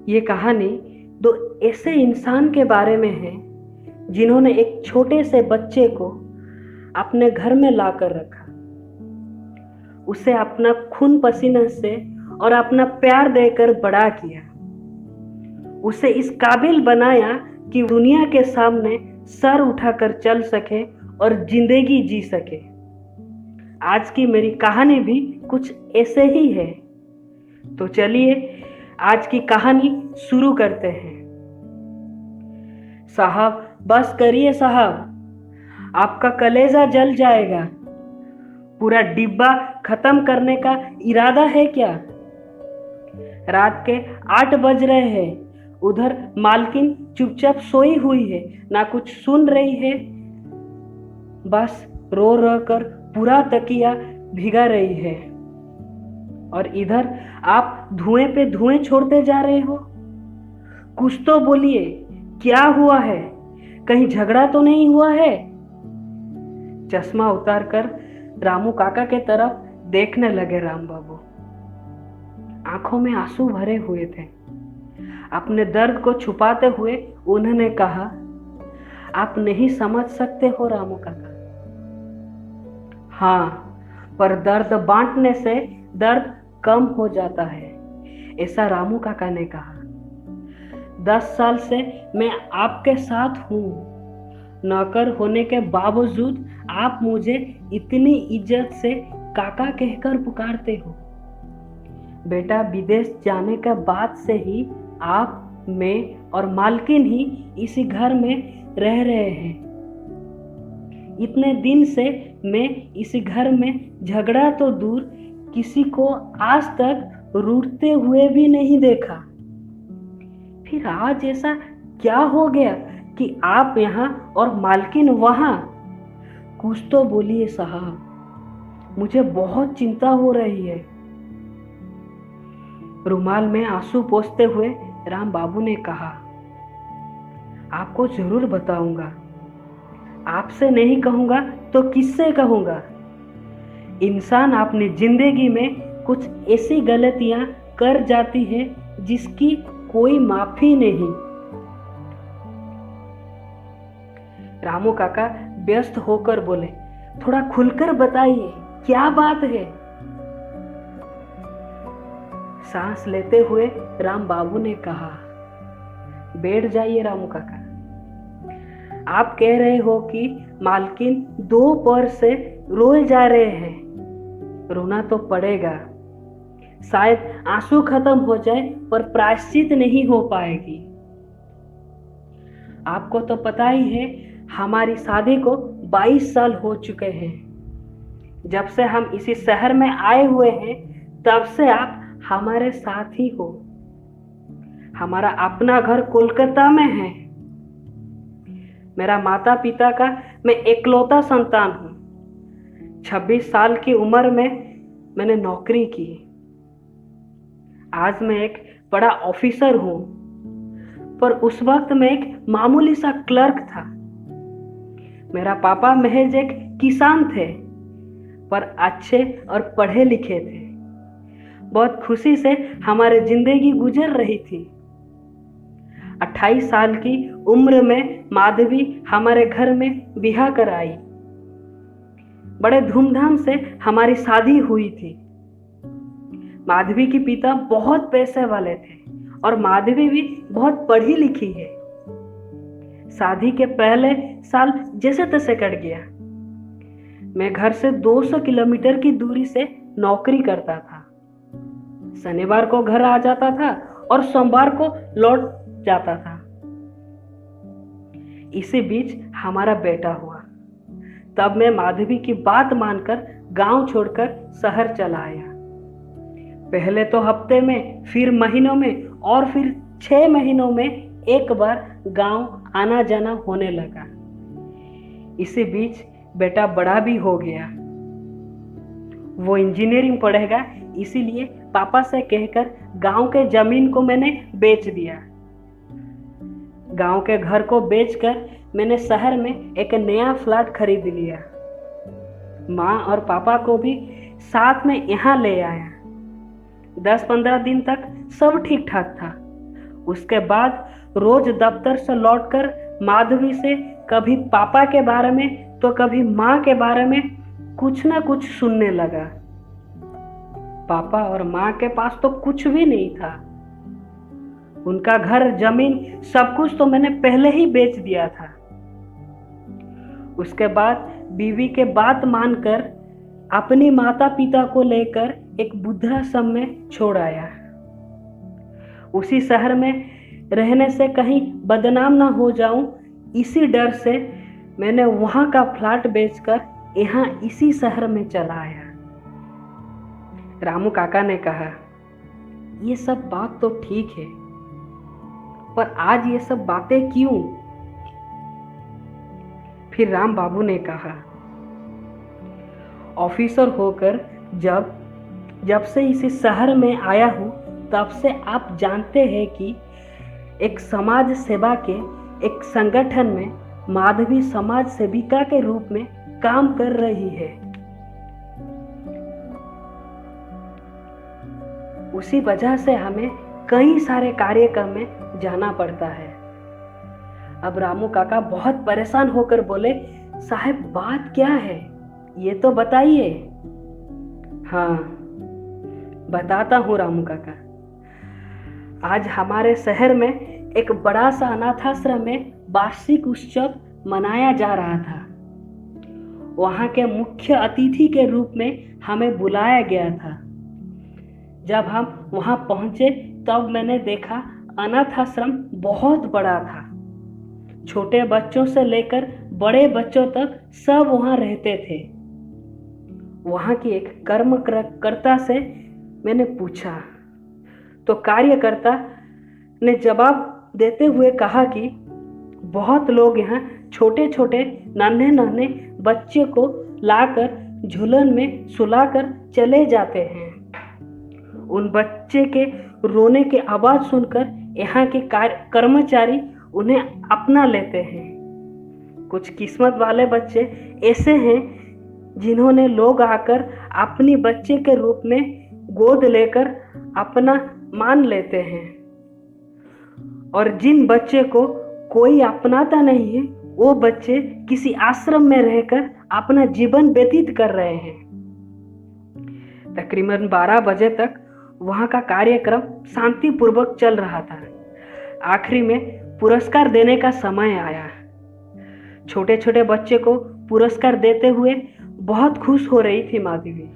ये कहानी दो ऐसे इंसान के बारे में है जिन्होंने एक छोटे से बच्चे को अपने घर में लाकर रखा, उसे अपना खून पसीना से और अपना प्यार देकर बड़ा किया, उसे इस काबिल बनाया कि दुनिया के सामने सर उठाकर चल सके और जिंदगी जी सके। आज की मेरी कहानी भी कुछ ऐसे ही है। तो चलिए आज की कहानी शुरू करते हैं। साहब बस करिए साहब, आपका कलेजा जल जाएगा। पूरा डिब्बा खत्म करने का इरादा है क्या? रात के 8 बज रहे हैं। उधर मालकिन चुपचाप सोई हुई है, ना कुछ सुन रही है, बस रो रो कर पूरा तकिया भिगा रही है। और इधर आप धुएं पे धुएं छोड़ते जा रहे हो। कुछ तो बोलिए, क्या हुआ है? कहीं झगड़ा तो नहीं हुआ है? चश्मा उतारकर रामू काका के तरफ देखने लगे राम बाबू। आंखों में आंसू भरे हुए थे। अपने दर्द को छुपाते हुए उन्होंने कहा, आप नहीं समझ सकते हो रामू काका। हाँ, पर दर्द बांटने से दर्द कम हो जाता है, ऐसा रामू काका ने कहा। 10 साल से मैं आपके साथ हूँ। नौकर होने के बावजूद आप मुझे इतनी इज्जत से काका कहकर पुकारते हो। बेटा, विदेश जाने के बाद से ही आप, मैं और मालकिन ही इसी घर में रह रहे हैं। इतने दिन से मैं इसी घर में झगड़ा तो दूर, किसी को आज तक रूठते हुए भी नहीं देखा। फिर आज ऐसा क्या हो गया कि आप यहाँ और मालकिन वहाँ? कुछ तो बोलिए साहब, मुझे बहुत चिंता हो रही है। रुमाल में आंसू पोंछते हुए राम बाबू ने कहा, आपको जरूर बताऊंगा। आपसे नहीं कहूंगा तो किससे कहूंगा? इंसान अपनी जिंदगी में कुछ ऐसी गलतियां कर जाती है जिसकी कोई माफी नहीं। रामू काका व्यस्त होकर बोले, थोड़ा खुलकर बताइए, क्या बात है? सांस लेते हुए राम बाबू ने कहा, बैठ जाइए रामू काका। आप कह रहे हो कि मालकिन 2 पहर से रोए जा रहे हैं। रोना तो पड़ेगा, शायद आंसू खत्म हो जाए पर प्रायश्चित नहीं हो पाएगी। आपको तो पता ही है, हमारी शादी को 22 साल हो चुके हैं। जब से हम इसी शहर में आए हुए हैं तब से आप हमारे साथ ही हो। हमारा अपना घर कोलकाता में है। मेरा माता पिता का मैं इकलौता संतान हूँ। 26 साल की उम्र में मैंने नौकरी की। आज मैं एक बड़ा ऑफिसर हूँ, पर उस वक्त मैं एक मामूली सा क्लर्क था। मेरा पापा महज एक किसान थे, पर अच्छे और पढ़े लिखे थे। बहुत खुशी से हमारी जिंदगी गुजर रही थी। 28 साल की उम्र में माधवी हमारे घर में ब्याह कर आई। बड़े धूमधाम से हमारी शादी हुई थी। माधवी के पिता बहुत पैसे वाले थे और माधवी भी बहुत पढ़ी लिखी है। शादी के पहले साल जैसे तैसे कट गया। मैं घर से 200 किलोमीटर की दूरी से नौकरी करता था। शनिवार को घर आ जाता था और सोमवार को लौट जाता था। इसी बीच हमारा बेटा हुआ। तब मैं माधवी की बात मानकर गांव छोड़कर शहर चला आया। पहले तो हफ्ते में, फिर महीनों में और फिर 6 महीनों में एक बार गांव आना जाना होने लगा। इसी बीच बेटा बड़ा भी हो गया। वो इंजीनियरिंग पढ़ेगा, इसीलिए पापा से कहकर गांव के जमीन को मैंने बेच दिया। गांव के घर को बेचकर मैंने शहर में एक नया फ्लैट खरीद लिया। माँ और पापा को भी साथ में यहाँ ले आया। 10-15 दिन तक सब ठीक ठाक था। उसके बाद रोज दफ्तर से लौटकर माधवी से कभी पापा के बारे में तो कभी माँ के बारे में कुछ ना कुछ सुनने लगा। पापा और माँ के पास तो कुछ भी नहीं था। उनका घर, जमीन, सब कुछ तो मैंने पहले ही बेच दिया था। उसके बाद बीवी के बात मानकर अपनी माता पिता को लेकर एक वृद्धाश्रम में छोड़ आया। उसी शहर में रहने से कहीं बदनाम ना हो जाऊं, इसी डर से मैंने वहां का फ्लैट बेचकर यहाँ इसी शहर में चला आया। रामू काका ने कहा, ये सब बात तो ठीक है, पर आज ये सब बातें क्यों? फिर राम बाबू ने कहा, ऑफिसर होकर जब से इसी शहर में आया हूं, तब से आप जानते हैं कि एक समाज सेवा के एक संगठन में माधवी समाज सेविका के रूप में काम कर रही है। उसी वजह से हमें कई सारे कार्यक्रम में जाना पड़ता है। अब रामू काका बहुत परेशान होकर बोले, साहब बात क्या है, ये तो बताइए। हाँ, बताता हूँ रामू काका। आज हमारे शहर में एक बड़ा सा अनाथाश्रम में वार्षिक उत्सव मनाया जा रहा था। वहाँ के मुख्य अतिथि के रूप में हमें बुलाया गया था। जब हम वहाँ पहुँचे तब मैंने देखा अनाथाश्रम बहुत बड़ा था। छोटे बच्चों से लेकर बड़े बच्चों तक सब वहाँ रहते थे। वहाँ की एक कर्मकर्ता से मैंने पूछा तो कार्यकर्ता ने जवाब देते हुए कहा कि बहुत लोग यहाँ छोटे छोटे नन्हे बच्चे को लाकर झूलन में सुलाकर चले जाते हैं। उन बच्चे के रोने की आवाज़ सुनकर यहाँ के कर्मचारी उन्हें अपना लेते हैं। कुछ किस्मत वाले बच्चे ऐसे हैं जिन्होंने लोग आकर अपनी बच्चे के रूप में गोद लेकर अपना मान लेते हैं, और जिन बच्चे को कोई अपनाता नहीं है वो बच्चे किसी आश्रम में रहकर अपना जीवन व्यतीत कर रहे हैं। तकरीबन 12 बजे तक वहाँ का कार्यक्रम शांतिपूर्वक चल रहा था। आखिरी में पुरस्कार देने का समय आया। छोटे छोटे बच्चे को पुरस्कार देते हुए बहुत खुश हो रही थी माधवी।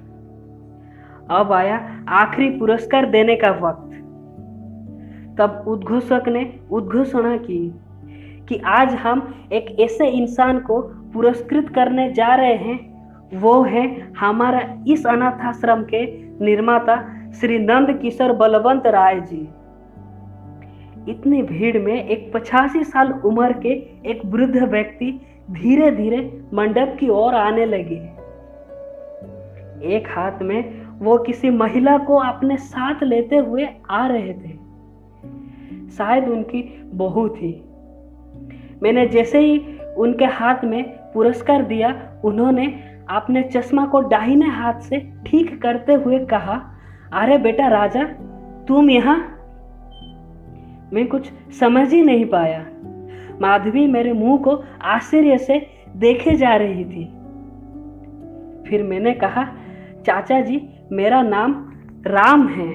अब आया आखिरी पुरस्कार देने का वक्त। तब उद्घोषक ने उद्घोषणा की कि आज हम एक ऐसे इंसान को पुरस्कृत करने जा रहे हैं। वो है हमारा इस अनाथाश्रम के निर्माता श्री नंद किशोर बलवंत राय जी। इतनी भीड़ में एक 85 साल उम्र के एक वृद्ध व्यक्ति धीरे धीरे मंडप की ओर आने लगे। एक हाथ में वो किसी महिला को अपने साथ लेते हुए आ रहे थे। शायद उनकी बहू थी। मैंने जैसे ही उनके हाथ में पुरस्कार दिया, उन्होंने अपने चश्मा को दाहिने हाथ से ठीक करते हुए कहा, अरे बेटा राजा, तुम यहाँ? मैं कुछ समझ ही नहीं पाया। माधवी मेरे मुंह को आश्चर्य से देखे जा रही थी। फिर मैंने कहा, चाचा जी, मेरा नाम राम है।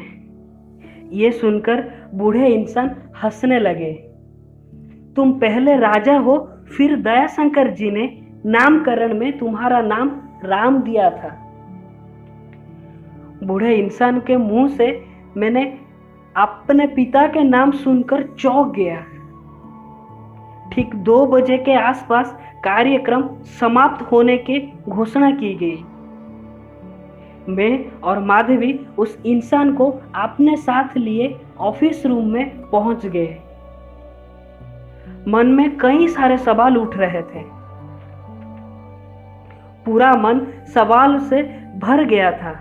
ये सुनकर बूढ़े इंसान हंसने लगे। तुम पहले राजा हो, फिर दयाशंकर जी ने नामकरण में तुम्हारा नाम राम दिया था। बूढ़े इंसान के मुंह से मैंने अपने पिता के नाम सुनकर चौंक गया। ठीक 2 बजे के आसपास कार्यक्रम समाप्त होने की घोषणा की गई। मैं और माधवी उस इंसान को अपने साथ लिए ऑफिस रूम में पहुंच गए। मन में कई सारे सवाल उठ रहे थे। पूरा मन सवाल से भर गया था।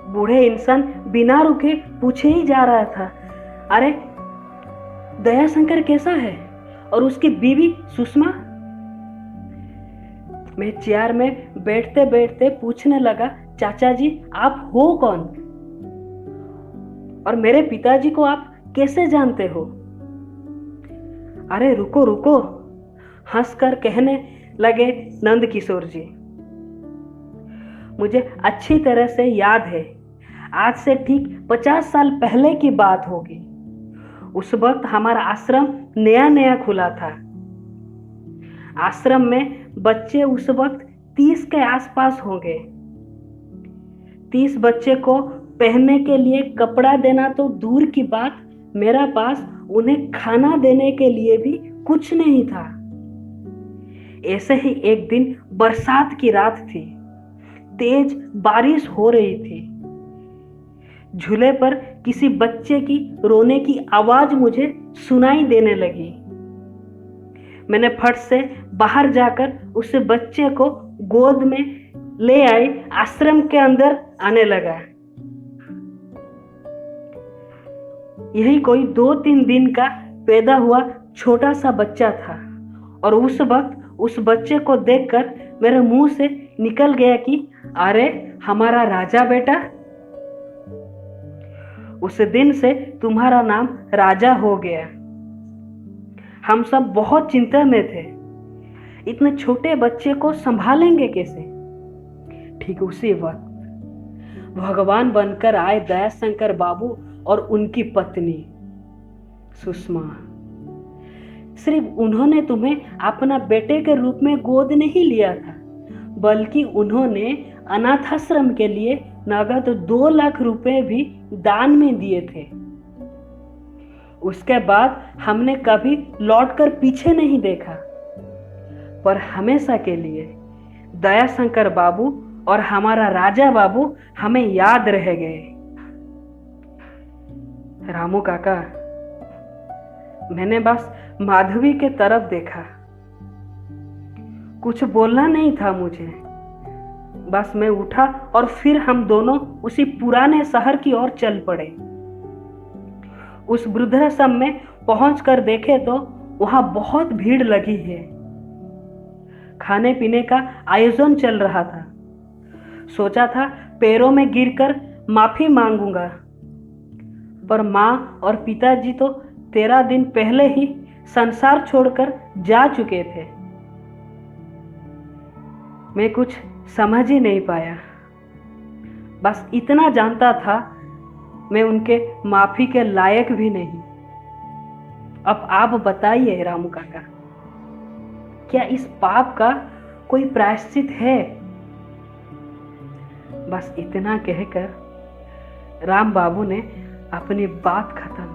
बूढ़े इंसान बिना रुके पूछे ही जा रहा था, अरे दयाशंकर कैसा है और उसकी बीवी सुषमा? मैं चेयर में बैठते बैठते पूछने लगा, चाचा जी आप हो कौन? और मेरे पिताजी को आप कैसे जानते हो? अरे रुको रुको, हंसकर कहने लगे नंद किशोर जी। मुझे अच्छी तरह से याद है, आज से ठीक 50 साल पहले की बात होगी। उस वक्त हमारा आश्रम नया नया खुला था। आश्रम में बच्चे उस वक्त 30 के आसपास होंगे। 30 बच्चे को पहनने के लिए कपड़ा देना तो दूर की बात, मेरा पास उन्हें खाना देने के लिए भी कुछ नहीं था। ऐसे ही एक दिन बरसात की रात थी, तेज बारिश हो रही थी। झूले पर किसी बच्चे की रोने की आवाज मुझे सुनाई देने लगी। मैंने फट से बाहर जाकर उस बच्चे को गोद में ले आई, आश्रम के अंदर आने लगा। यही कोई 2-3 दिन का पैदा हुआ छोटा सा बच्चा था और उस वक्त उस बच्चे को देखकर मेरे मुंह से निकल गया कि अरे हमारा राजा बेटा, उस दिन से तुम्हारा नाम राजा हो गया। हम सब बहुत चिंता में थे, इतने छोटे बच्चे को संभालेंगे कैसे। ठीक उसी वक्त भगवान बनकर आए दयाशंकर बाबू और उनकी पत्नी सुषमा। सिर्फ उन्होंने तुम्हें अपना बेटे के रूप में गोद नहीं लिया था, बल्कि उन्होंने अनाथाश्रम के लिए नगद 2 लाख रुपए भी दान में दिए थे। उसके बाद हमने कभी लौटकर पीछे नहीं देखा, पर हमेशा के लिए दयाशंकर बाबू और हमारा राजा बाबू हमें याद रह गए। रामू काका, मैंने बस माधवी के तरफ देखा, कुछ बोलना नहीं था मुझे। बस मैं उठा और फिर हम दोनों उसी पुराने शहर की ओर चल पड़े। उस वृद्धाश्रम में पहुंचकर देखे तो वहां बहुत भीड़ लगी है। खाने पीने का आयोजन चल रहा था। सोचा था पैरों में गिरकर माफी मांगूंगा, पर माँ और पिताजी तो 13 दिन पहले ही संसार छोड़कर जा चुके थे। मैं कुछ समझ ही नहीं पाया। बस इतना जानता था, मैं उनके माफी के लायक भी नहीं। अब आप बताइए रामू काका, क्या इस पाप का कोई प्रायश्चित है? बस इतना कहकर राम बाबू ने अपनी बात खत्म